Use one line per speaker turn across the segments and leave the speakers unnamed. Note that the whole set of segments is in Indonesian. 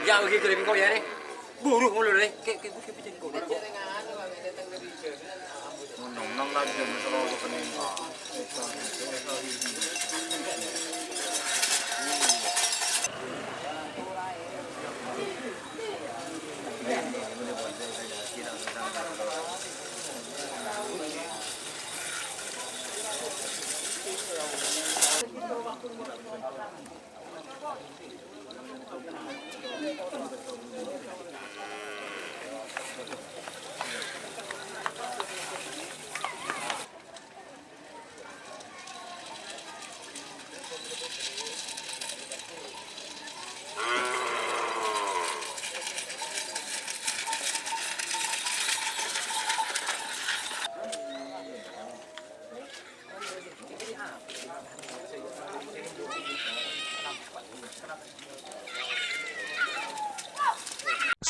Dạo kia tôi đi con vậy đi. Buru không được đấy. Cái trên cổ này.
Nong lagi jam terlalu pening.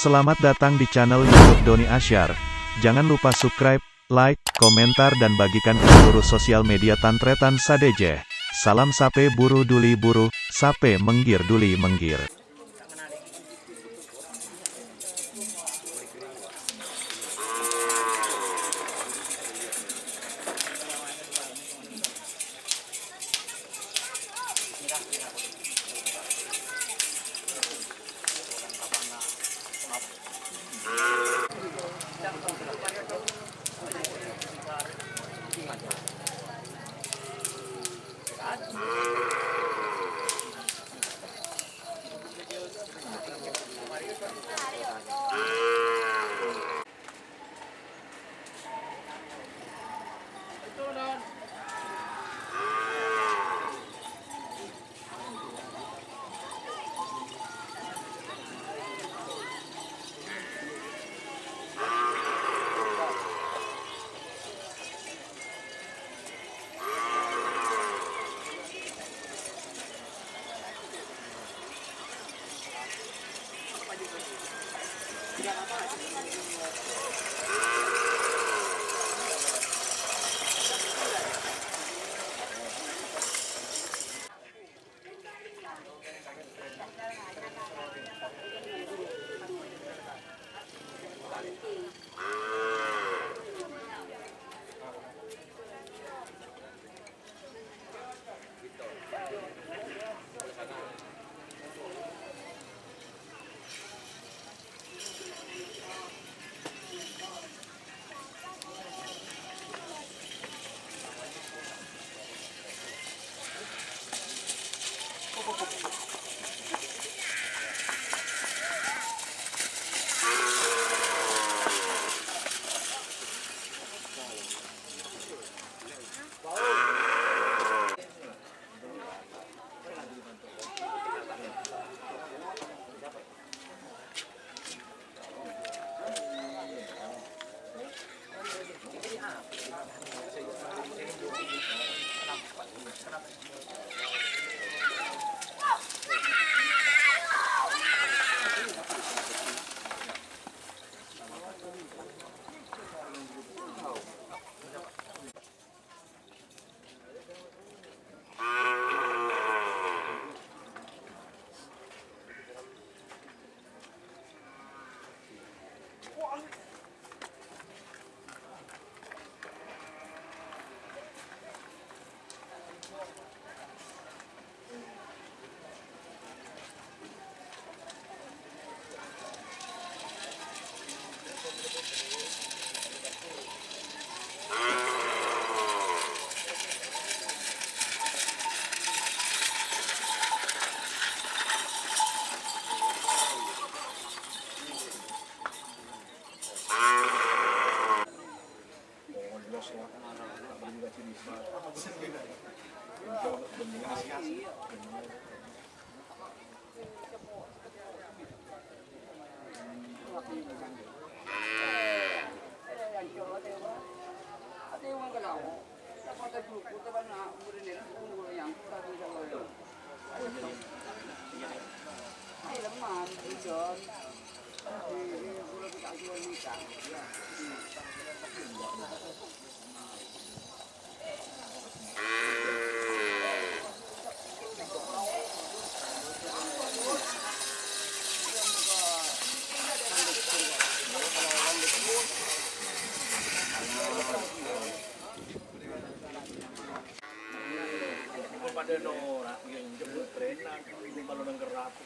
Selamat datang di channel YouTube Doni Asyar. Jangan lupa subscribe, like, komentar dan bagikan ke seluruh sosial media Tantretan Sadejeh. Salam sape buru duli buru, sape menggir duli menggir.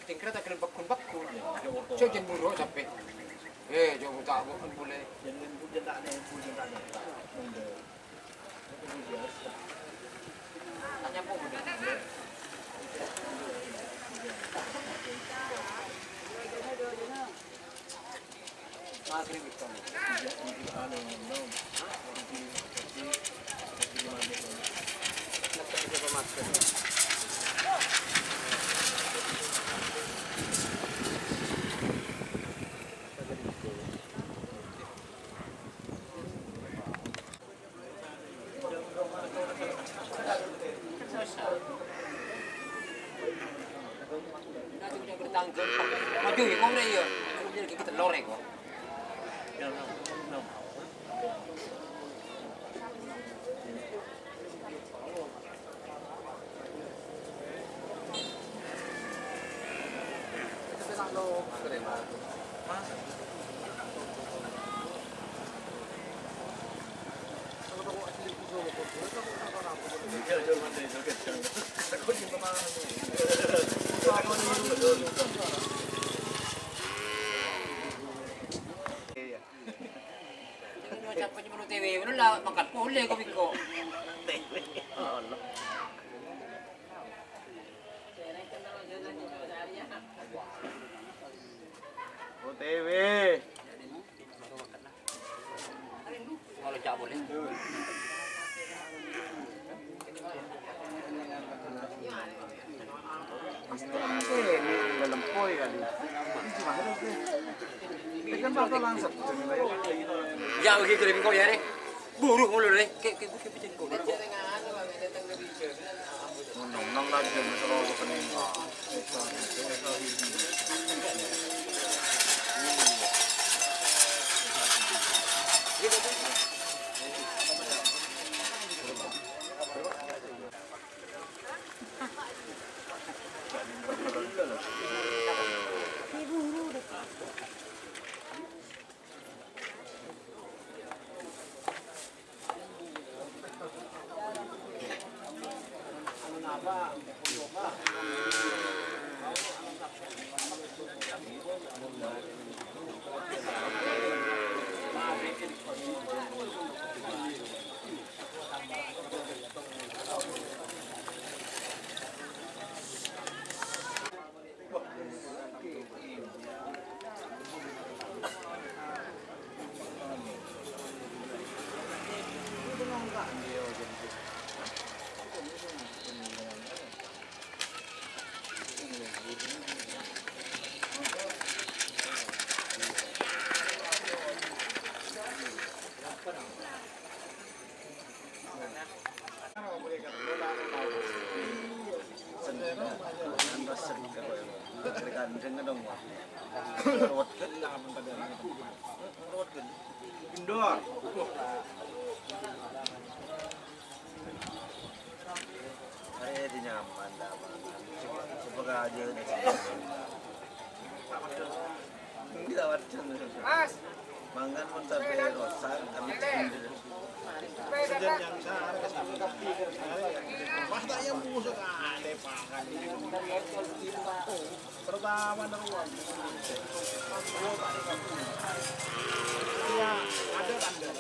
tingkret akan bakun. Coba jangan buruk sampai. Coba tak bakun boleh. Tanya apa boleh? Maghrib itu. Maju ya kau ni ya. Kemudian kita lorek kau. Siapa ni menurut TV? Menurut lah makan boleh kau biko.
OTW.
Kalau tak boleh.
Ini lempoy kali. Tekan bakal langsung.
Ya begitu lebih kau ya ni. Buruk mulu ni. Ke pijen kau.
Nong lagi masuk ke sini. Indoor. Saya di nyaman dah. Coba aja ni. Tidak macam tu. Mangan pun sampai rosak, kami sendiri. Sejak yang saya masa yang busuk ada pangan. Pertama daruan. Ya, ada tanda.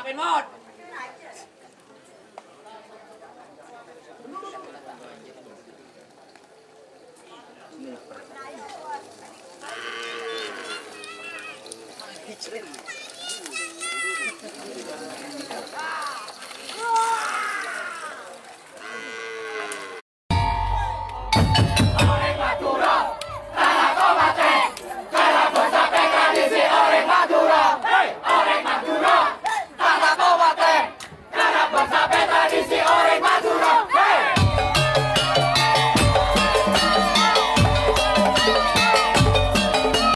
เป็นหมด